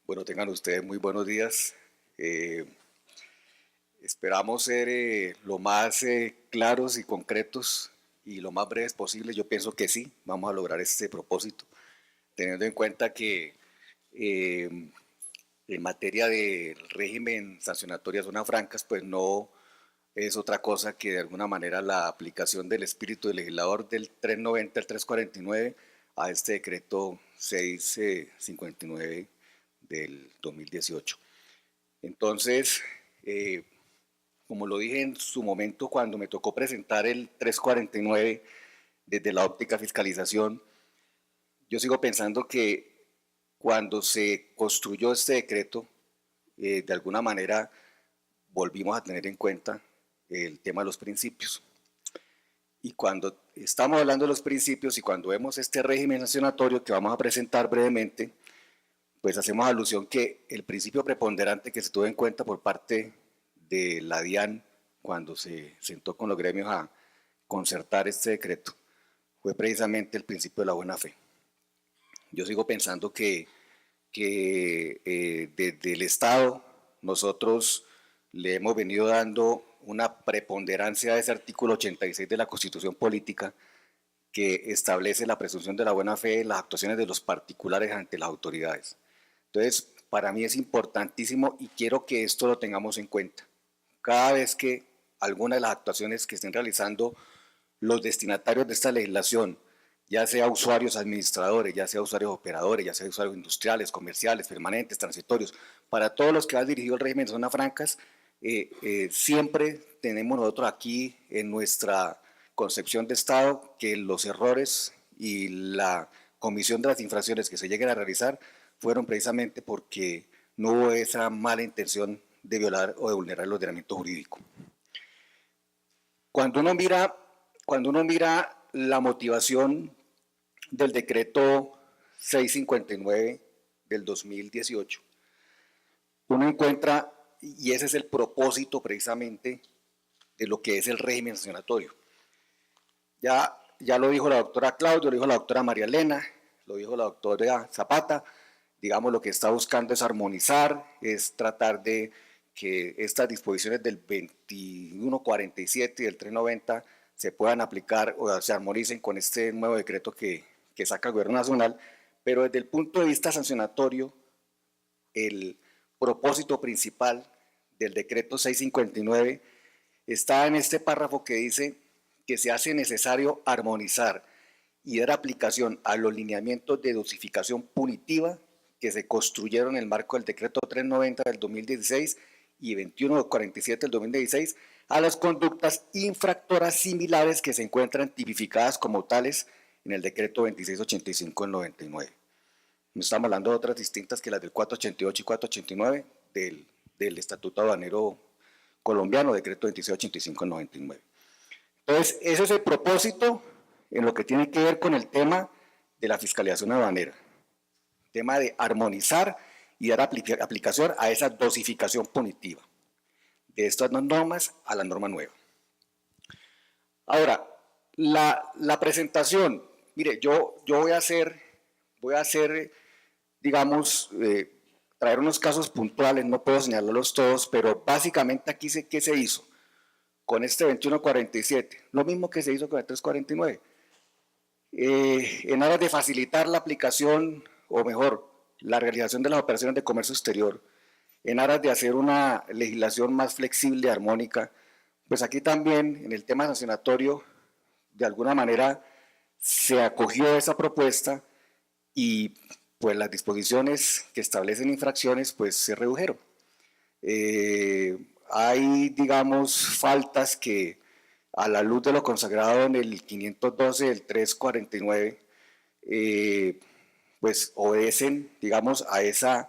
Bueno, tengan ustedes muy buenos días. Eh, Esperamos ser lo más claros y concretos y lo más breves posible. Yo pienso que sí, vamos a lograr este propósito, teniendo en cuenta que eh, en materia del régimen sancionatorio de zonas francas, pues no es otra cosa que de alguna manera la aplicación del espíritu del legislador del 390 al 349 a este decreto 659 del 2018. Entonces, eh, como lo dije en su momento cuando me tocó presentar el 349 desde la óptica fiscalización, yo sigo pensando que cuando se construyó este decreto, de alguna manera volvimos a tener en cuenta el tema de los principios. Y cuando estamos hablando de los principios y cuando vemos este régimen sancionatorio que vamos a presentar brevemente, pues hacemos alusión que el principio preponderante que se tuvo en cuenta por parte de la DIAN cuando se sentó con los gremios a concertar este decreto fue precisamente el principio de la buena fe. Yo sigo pensando que desde el Estado nosotros le hemos venido dando una preponderancia a ese artículo 86 de la Constitución Política que establece la presunción de la buena fe en las actuaciones de los particulares ante las autoridades. Entonces, para mí es importantísimo y quiero que esto lo tengamos en cuenta. Cada vez que alguna de las actuaciones que estén realizando los destinatarios de esta legislación, ya sea usuarios administradores, ya sea usuarios operadores, ya sea usuarios industriales, comerciales, permanentes, transitorios, para todos los que va dirigido el régimen de zonas francas, siempre tenemos nosotros aquí en nuestra concepción de Estado que los errores y la comisión de las infracciones que se lleguen a realizar fueron precisamente porque no hubo esa mala intención de violar o de vulnerar el ordenamiento jurídico. Cuando uno mira, cuando uno mira la motivación del decreto 659 del 2018, uno encuentra, y ese es el propósito precisamente de lo que es el régimen sancionatorio. Ya lo dijo la doctora Claudio, lo dijo la doctora María Elena, lo dijo la doctora Zapata, digamos lo que está buscando es armonizar, es tratar de que estas disposiciones del 2147 y del 390 se puedan aplicar o se armonicen con este nuevo decreto que saca el gobierno nacional, pero desde el punto de vista sancionatorio, el propósito principal del decreto 659 está en este párrafo que dice que se hace necesario armonizar y dar aplicación a los lineamientos de dosificación punitiva que se construyeron en el marco del decreto 390 del 2016 y 2147 del 2016 a las conductas infractoras similares que se encuentran tipificadas como tales en el decreto 2685 del 99. No estamos hablando de otras distintas que las del 488 y 489 del Estatuto Aduanero Colombiano, decreto 2685 del 99. Entonces, ese es el propósito en lo que tiene que ver con el tema de la fiscalización aduanera, tema de armonizar y dar aplicación a esa dosificación punitiva de estas dos normas a la norma nueva. Ahora, la presentación, mire, yo voy a hacer, digamos, traer unos casos puntuales, no puedo señalarlos todos, pero básicamente aquí ¿qué se hizo? Con este 2147, lo mismo que se hizo con el 349. En aras de facilitar la aplicación, o mejor, la realización de las operaciones de comercio exterior, en aras de hacer una legislación más flexible y armónica, pues aquí también en el tema sancionatorio, de alguna manera se acogió esa propuesta y pues las disposiciones que establecen infracciones pues se redujeron. Hay, digamos, faltas que a la luz de lo consagrado en el 512 del 349, pues obedecen, digamos, a esa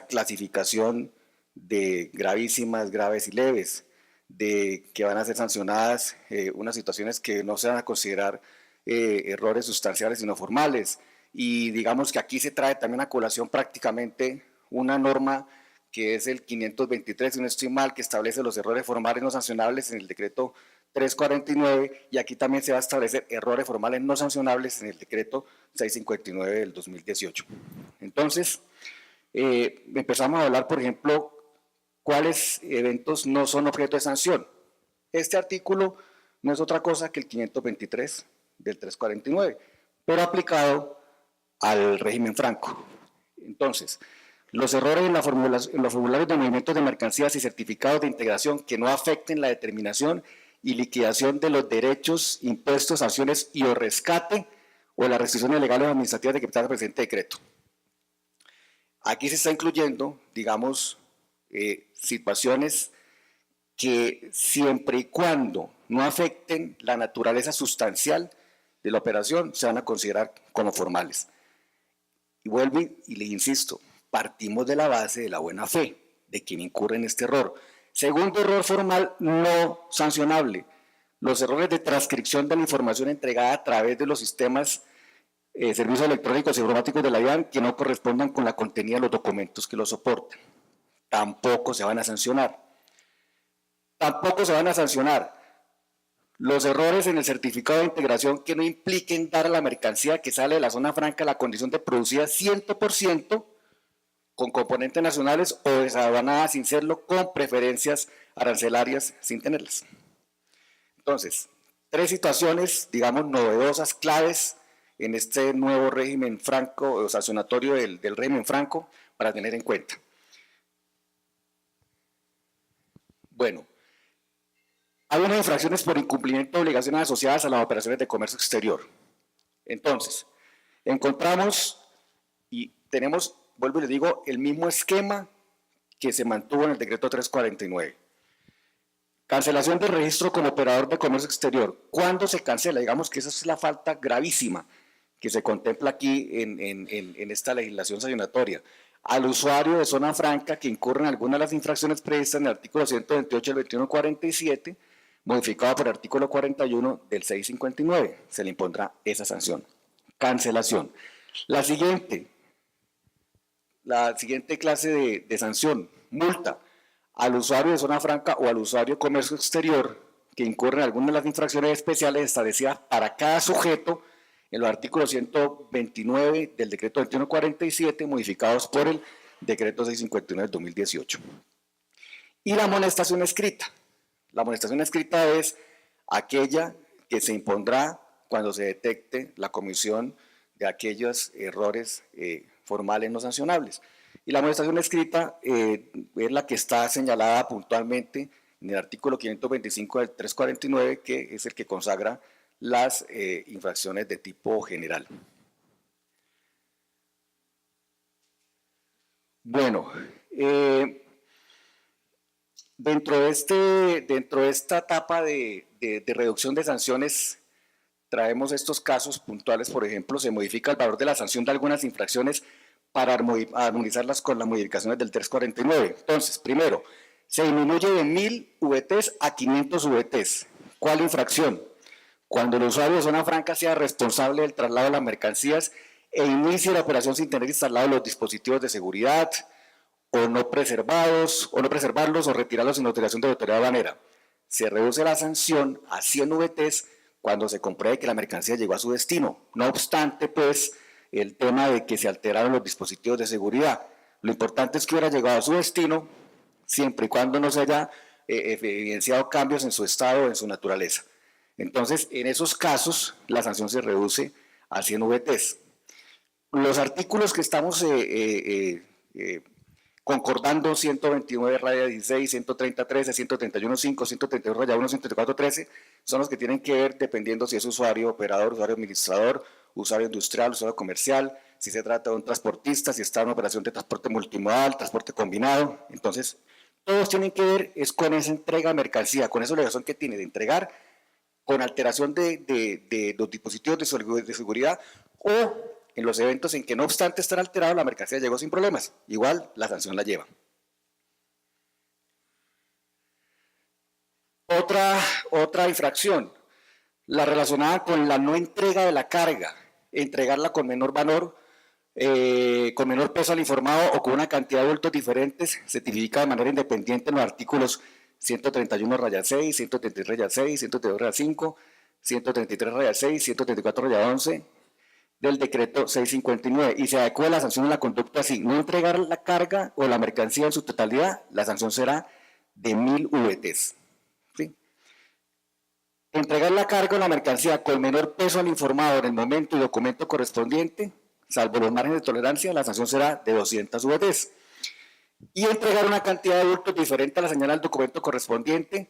clasificación de gravísimas, graves y leves, de que van a ser sancionadas unas situaciones que no se van a considerar errores sustanciales sino formales. Y digamos que aquí se trae también a colación prácticamente una norma que es el 523, si no estoy mal, que establece los errores formales no sancionables en el decreto 349, y aquí también se va a establecer errores formales no sancionables en el decreto 659 del 2018. Entonces, empezamos a hablar, por ejemplo, cuáles eventos no son objeto de sanción. Este artículo no es otra cosa que el 523 del 349, pero aplicado al régimen franco. Entonces, los errores en los formularios de movimientos de mercancías y certificados de integración que no afecten la determinación y liquidación de los derechos, impuestos, sanciones y o rescate o las restricciones legales o administrativas de que está el presente decreto. Aquí se está incluyendo, digamos, situaciones que siempre y cuando no afecten la naturaleza sustancial de la operación se van a considerar como formales. Y vuelvo y les insisto, partimos de la base de la buena fe de quien incurre en este error. Segundo error formal no sancionable, los errores de transcripción de la información entregada a través de los sistemas servicios electrónicos y informáticos de la DIAN que no correspondan con la contenida de los documentos que los soportan. Tampoco se van a sancionar. Tampoco se van a sancionar los errores en el certificado de integración que no impliquen dar a la mercancía que sale de la zona franca la condición de producida 100% con componentes nacionales o desaduanada sin serlo con preferencias arancelarias sin tenerlas. Entonces, tres situaciones, digamos, novedosas, claves en este nuevo régimen franco, o sancionatorio del régimen franco, para tener en cuenta. Bueno, hay unas infracciones por incumplimiento de obligaciones asociadas a las operaciones de comercio exterior. Entonces, encontramos y tenemos, vuelvo y les digo, el mismo esquema que se mantuvo en el decreto 349. Cancelación del registro como operador de comercio exterior. ¿Cuándo se cancela? Digamos que esa es la falta gravísima que se contempla aquí en esta legislación sancionatoria. Al usuario de zona franca que incurre en alguna de las infracciones previstas en el artículo 128 del 2147, modificado por el artículo 41 del 659, se le impondrá esa sanción. Cancelación. La siguiente clase de sanción, multa al usuario de zona franca o al usuario de comercio exterior que incurre en alguna de las infracciones especiales establecidas para cada sujeto en los artículos 129 del decreto 2147, modificados por el decreto 659 del 2018. Y la amonestación escrita. La amonestación escrita es aquella que se impondrá cuando se detecte la comisión de aquellos errores formales no sancionables. Y la amonestación escrita es la que está señalada puntualmente en el artículo 525 del 349, que es el que consagra las infracciones de tipo general. Bueno, dentro de esta etapa de reducción de sanciones, traemos estos casos puntuales. Por ejemplo, se modifica el valor de la sanción de algunas infracciones para armonizarlas con las modificaciones del 349. Entonces, primero, se disminuye de 1000 VTs a 500 VTs. ¿Cuál infracción? Cuando el usuario de zona franca sea responsable del traslado de las mercancías e inicie la operación sin tener instalados los dispositivos de seguridad o no preservarlos o retirarlos sin autorización de la autoridad aduanera. Se reduce la sanción a 100 VTs cuando se compruebe que la mercancía llegó a su destino. No obstante, pues, el tema de que se alteraron los dispositivos de seguridad. Lo importante es que hubiera llegado a su destino siempre y cuando no se haya evidenciado cambios en su estado o en su naturaleza. Entonces, en esos casos, la sanción se reduce a 100 VTs. Los artículos que estamos concordando, 129 raya 16, 130 13, 131 5, 132 raya 1, 134 13, son los que tienen que ver dependiendo si es usuario operador, usuario administrador, usuario industrial, usuario comercial, si se trata de un transportista, si está en una operación de transporte multimodal, transporte combinado. Entonces, todos tienen que ver es con esa entrega de mercancía, con esa obligación que tiene de entregar con alteración de los dispositivos de seguridad o en los eventos en que no obstante estar alterado la mercancía llegó sin problemas, igual la sanción la lleva. Otra infracción, la relacionada con la no entrega de la carga, entregarla con menor valor, con menor peso al informado o con una cantidad de bultos diferentes, se tipifica de manera independiente en los artículos 131 raya 6, 133 raya 6, 132 raya 5, 133 raya 6, 134 raya 11 del decreto 659 y se adecua la sanción a la conducta así: no entregar la carga o la mercancía en su totalidad, la sanción será de 1000 VTs. ¿Sí? Entregar la carga o la mercancía con menor peso al informado en el momento y documento correspondiente, salvo los márgenes de tolerancia, la sanción será de 200 VTs. Y entregar una cantidad de bultos diferente a la señal al documento correspondiente,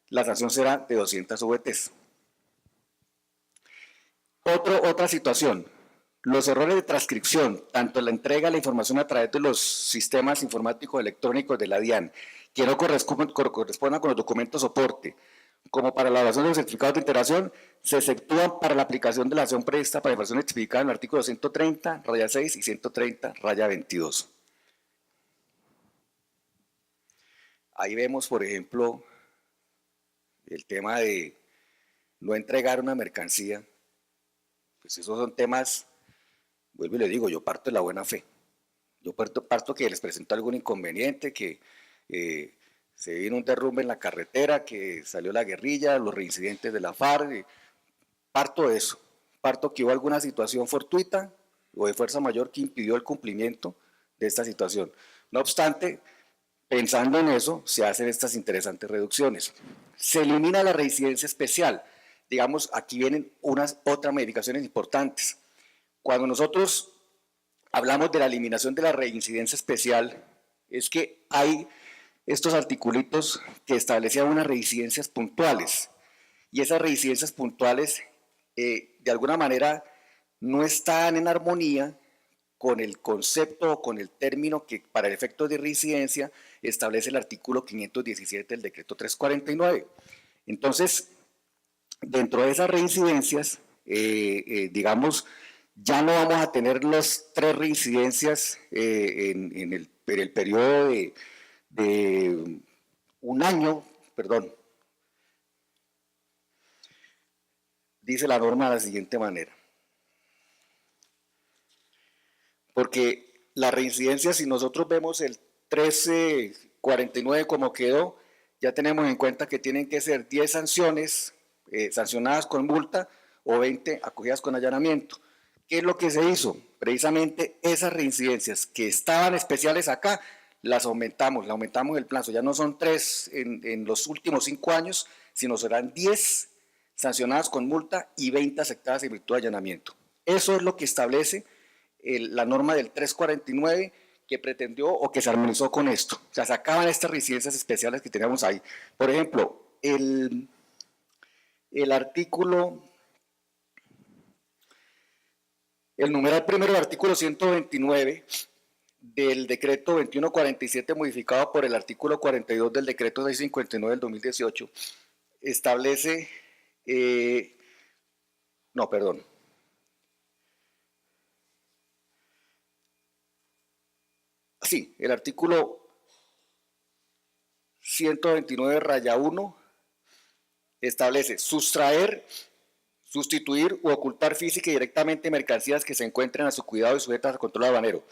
la sanción será de 200 VTs. Otra situación: los errores de transcripción, tanto en la entrega de la información a través de los sistemas informáticos electrónicos de la DIAN, que no correspondan con los documentos soporte, como para la elaboración de los certificados de integración, se exceptúan para la aplicación de la acción prevista para infracción tipificada en el artículo 130, raya 6 y 130, raya 22. Ahí vemos, por ejemplo, el tema de no entregar una mercancía. Pues esos son temas, vuelvo y le digo, yo parto de la buena fe. Yo parto que les presento algún inconveniente, que se vino un derrumbe en la carretera, que salió la guerrilla, los reincidentes de la FARC. Parto de eso. Parto que hubo alguna situación fortuita o de fuerza mayor que impidió el cumplimiento de esta situación. No obstante, pensando en eso, se hacen estas interesantes reducciones. Se elimina la reincidencia especial. Digamos, aquí vienen otras modificaciones importantes. Cuando nosotros hablamos de la eliminación de la reincidencia especial, es que hay estos articulitos que establecían unas reincidencias puntuales, y esas reincidencias puntuales de alguna manera no están en armonía con el concepto o con el término que para el efecto de reincidencia establece el artículo 517 del decreto 349. Entonces, dentro de esas reincidencias, digamos, ya no vamos a tener las 3 reincidencias en el periodo de un año, perdón. Dice la norma de la siguiente manera: porque la reincidencia, si nosotros vemos el 1349 como quedó, ya tenemos en cuenta que tienen que ser 10 sanciones sancionadas con multa o 20 acogidas con allanamiento. ¿Qué es lo que se hizo? Precisamente esas reincidencias que estaban especiales acá, las aumentamos, le aumentamos el plazo. Ya no son 3 en los últimos 5 años, sino serán 10 sancionadas con multa y 20 aceptadas en virtud de allanamiento. Eso es lo que establece la norma del 349 que pretendió o que se armonizó con esto. O sea, se acaban estas reincidencias especiales que teníamos ahí. Por ejemplo, el artículo, el numeral primero del artículo 129 del decreto 2147 modificado por el artículo 42 del decreto 659 del 2018 establece, no, perdón. Sí, el artículo 129 raya 1 establece sustraer, sustituir u ocultar física y directamente mercancías que se encuentren a su cuidado y sujetas a control aduanero.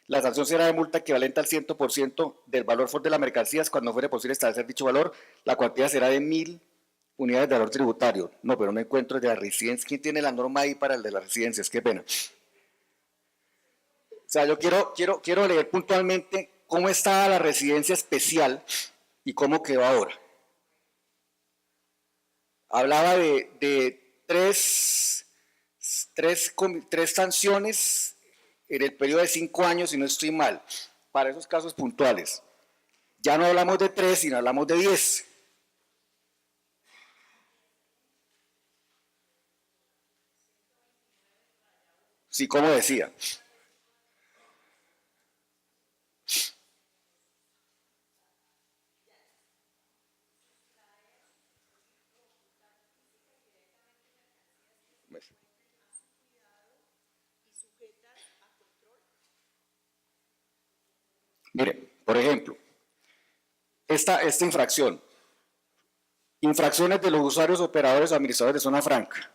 La sanción será de multa equivalente al 100% del valor de las mercancías. Cuando fuere posible establecer dicho valor, la cuantía será de 1000 unidades de valor tributario. No, pero no encuentro el de la residencia. ¿Quién tiene la norma ahí para el de las residencias? Qué pena. O sea, yo quiero leer puntualmente cómo estaba la residencia especial y cómo quedó ahora. Hablaba de tres sanciones en el periodo de 5 años, si no estoy mal, para esos casos puntuales. Ya no hablamos de 3, sino hablamos de 10. Sí, como decía. Mire, por ejemplo, esta infracción: infracciones de los usuarios, operadores o administradores de zona franca.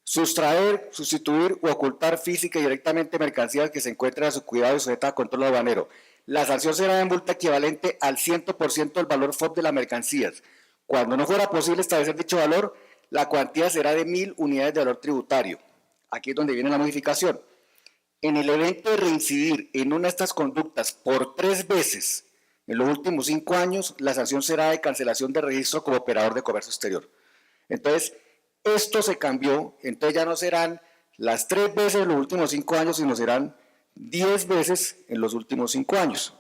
Sustraer, sustituir u ocultar física y directamente mercancías que se encuentren a su cuidado y sujetas a control aduanero. la sanción será de multa equivalente al 100% del valor FOB de las mercancías. Cuando no fuera posible establecer dicho valor, la cuantía será de 1.000 unidades de valor tributario. Aquí es donde viene la modificación. En el evento de reincidir en una de estas conductas por 3 veces en los últimos 5 años, la sanción será de cancelación de registro como operador de comercio exterior. Entonces, esto se cambió, entonces ya no serán las 3 veces en los últimos 5 años, sino serán 10 veces en los últimos 5 años.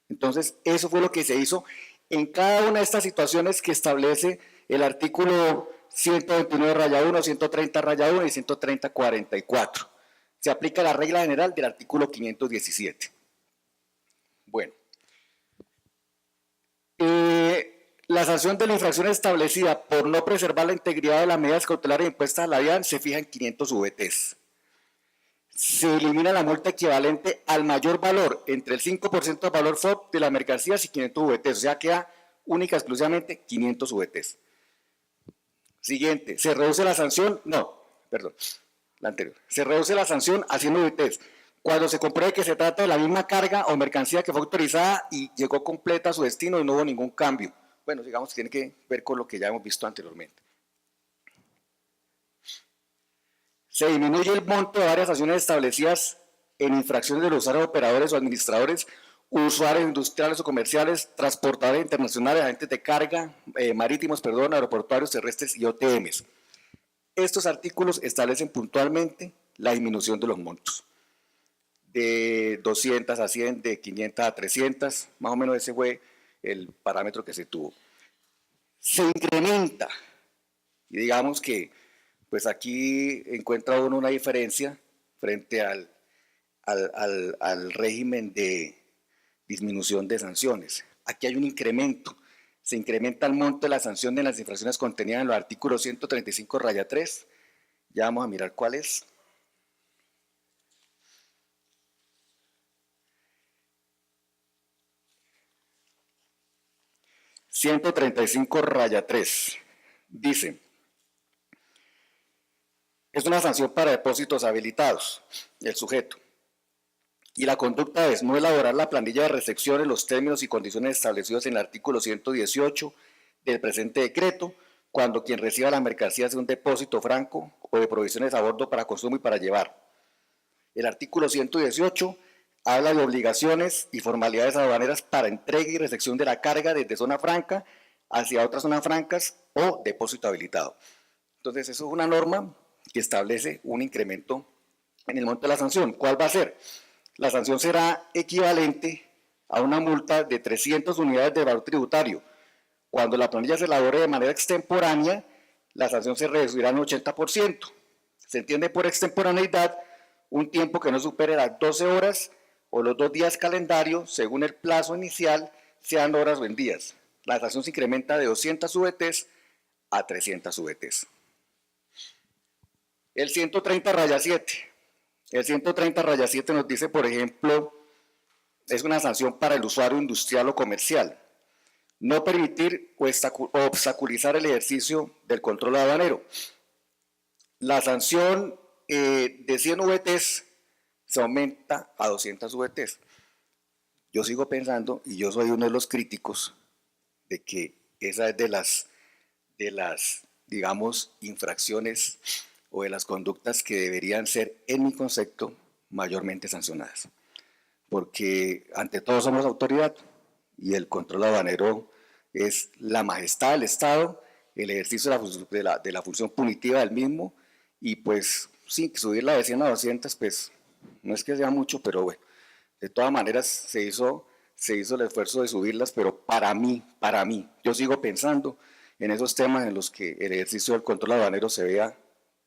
Entonces, eso fue lo que se hizo en cada una de estas situaciones que establece el artículo 129-1, 130-1 y 130-44. Se aplica la regla general del artículo 517. Bueno. La sanción de la infracción establecida por no preservar la integridad de las medidas cautelares impuestas a la DIAN se fija en 500 VTs. Se elimina la multa equivalente al mayor valor entre el 5% del valor FOB de las mercancías y 500 VTs, o sea, queda única exclusivamente 500 VTs. Siguiente, se reduce la sanción, la anterior, se reduce la sanción a 100 VTs. Cuando se compruebe que se trata de la misma carga o mercancía que fue autorizada y llegó completa a su destino y no hubo ningún cambio. Bueno, digamos que tiene que ver con lo que ya hemos visto anteriormente. Se disminuye el monto de varias sanciones establecidas en infracciones de los usuarios, operadores o administradores, usuarios industriales o comerciales, transportadores internacionales, agentes de carga, marítimos, aeroportuarios, terrestres y OTMs. Estos artículos establecen puntualmente la disminución de los montos. De 200 a 100, de 500 a 300, más o menos ese fue el parámetro que se tuvo. Se incrementa, y digamos que pues aquí encuentra uno una diferencia frente al régimen de disminución de sanciones. Aquí hay un incremento, se incrementa el monto de la sanción de las infracciones contenidas en los artículos 135-3, ya vamos a mirar cuál es. 135-3 dice, es una sanción para depósitos habilitados, el sujeto, y la conducta es no elaborar la planilla de recepción en los términos y condiciones establecidos en el artículo 118 del presente decreto, cuando quien reciba la mercancía sea un depósito franco o de provisiones a bordo para consumo y para llevar. El artículo 118 habla de obligaciones y formalidades aduaneras para entrega y recepción de la carga desde zona franca hacia otras zonas francas o depósito habilitado. Entonces, eso es una norma que establece un incremento en el monto de la sanción. ¿Cuál va a ser? La sanción será equivalente a una multa de 300 unidades de valor tributario. Cuando la planilla se elabore de manera extemporánea, la sanción se reducirá en 80%. Se entiende por extemporaneidad un tiempo que no supere las 12 horas o los 2 días calendario, según el plazo inicial, sean horas o en días. La sanción se incrementa de 200 VTs a 300 VTs. El 130-7. El 130-7 nos dice, por ejemplo, es una sanción para el usuario industrial o comercial. No permitir o obstaculizar el ejercicio del control aduanero. La sanción de 100 VTs se aumenta a 200 VTs. Yo sigo pensando, y yo soy uno de los críticos, de que esa es de las digamos, infracciones o de las conductas que deberían ser, en mi concepto, mayormente sancionadas. Porque ante todo somos autoridad y el control aduanero es la majestad del Estado, el ejercicio de la función punitiva del mismo, y pues sí, subirla de 100 a 200, pues no es que sea mucho, pero bueno, de todas maneras se hizo el esfuerzo de subirlas, pero para mí, yo sigo pensando en esos temas en los que el ejercicio del control aduanero se vea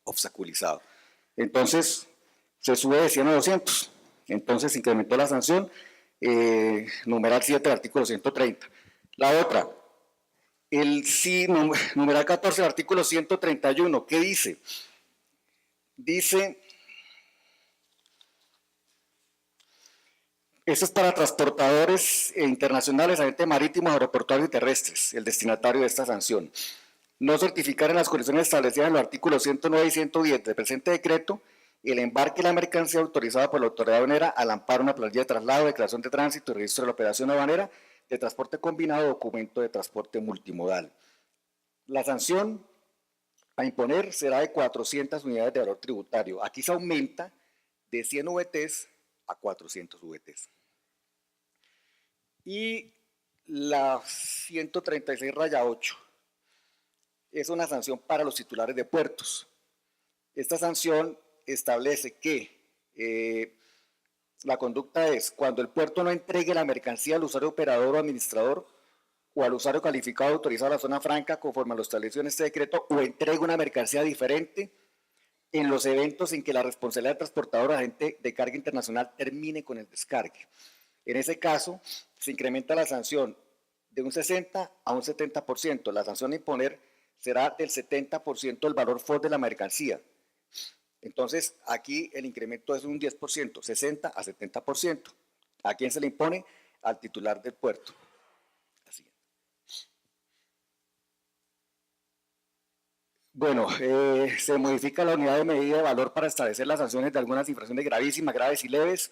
obstaculizado. Entonces, se sube de 100 a 200, entonces se incrementó la sanción, numeral 7 del artículo 130. La otra, numeral 14 del artículo 131, ¿qué dice? Dice, esto es para transportadores internacionales, agentes marítimos, aeroportuarios y terrestres, el destinatario de esta sanción. No certificar en las condiciones establecidas en los artículos 109 y 110 del presente decreto el embarque de la mercancía autorizada por la autoridad aduanera al amparo de una planilla de traslado, declaración de tránsito y registro de la operación aduanera de transporte combinado o documento de transporte multimodal. La sanción a imponer será de 400 unidades de valor tributario. Aquí se aumenta de 100 VTs a 400 VTs. Y la 136-8 es una sanción para los titulares de puertos. Esta sanción establece que la conducta es cuando el puerto no entregue la mercancía al usuario operador o administrador o al usuario calificado autorizado a la zona franca conforme a lo establecido en este decreto, o entregue una mercancía diferente en los eventos en que la responsabilidad del transportador o agente de carga internacional termine con el descargue. En ese caso, se incrementa la sanción de un 60 a un 70%. La sanción a imponer será del 70% del valor FOB de la mercancía. Entonces, aquí el incremento es un 10%, 60 a 70%. ¿A quién se le impone? Al titular del puerto. Así. Bueno, se modifica la unidad de medida de valor para establecer las sanciones de algunas infracciones gravísimas, graves y leves,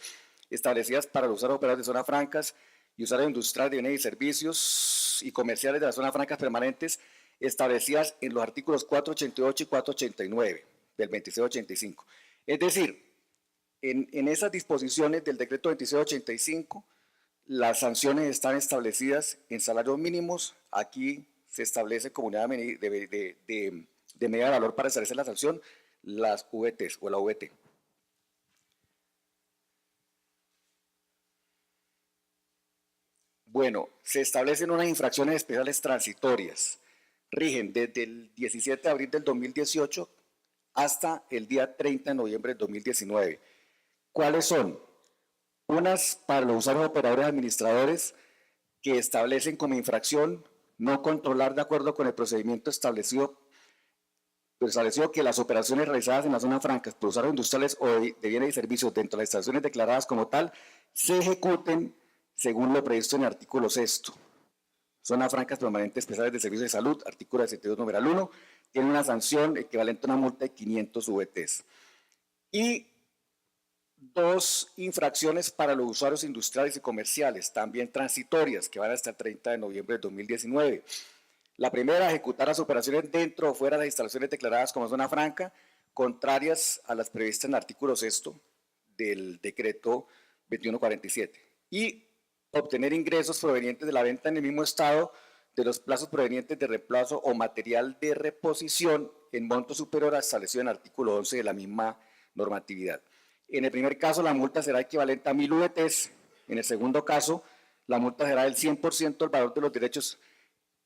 establecidas para los usuarios operadores de zonas francas y usuarios industriales de bienes y servicios y comerciales de las zonas francas permanentes, establecidas en los artículos 488 y 489 del 2685. Es decir, en esas disposiciones del decreto 2685, las sanciones están establecidas en salarios mínimos. Aquí se establece como unidad de medida de valor para establecer la sanción, las VTs o la VT. Bueno, se establecen unas infracciones especiales transitorias. Rigen desde el 17 de abril del 2018 hasta el día 30 de noviembre del 2019. ¿Cuáles son? Unas para los usuarios operadores administradores que establecen como infracción no controlar de acuerdo con el procedimiento establecido que las operaciones realizadas en las zonas francas por usuarios industriales o de bienes y servicios dentro de las estaciones declaradas como tal se ejecuten según lo previsto en el artículo 6. Zonas francas permanentes especiales de servicios de salud, artículo 62, numeral 1, tiene una sanción equivalente a una multa de 500 VTs. Y dos infracciones para los usuarios industriales y comerciales, también transitorias, que van hasta el 30 de noviembre de 2019. La primera, ejecutar las operaciones dentro o fuera de las instalaciones declaradas como zona franca, contrarias a las previstas en el artículo 6 del decreto 2147. Y obtener ingresos provenientes de la venta en el mismo estado de los plazos provenientes de reemplazo o material de reposición en monto superior al establecido en el artículo 11 de la misma normatividad. En el primer caso, la multa será equivalente a 1000 VTs. En el segundo caso, la multa será del 100% del valor de los derechos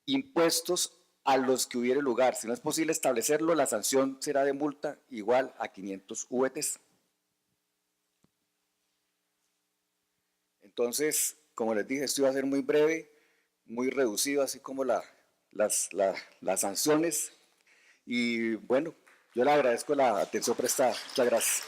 impuestos a los que hubiere lugar. Si no es posible establecerlo, la sanción será de multa igual a 500 VTs. Entonces, como les dije, esto iba a ser muy breve, muy reducido, así como las sanciones. Y bueno, yo le agradezco la atención prestada. Muchas gracias.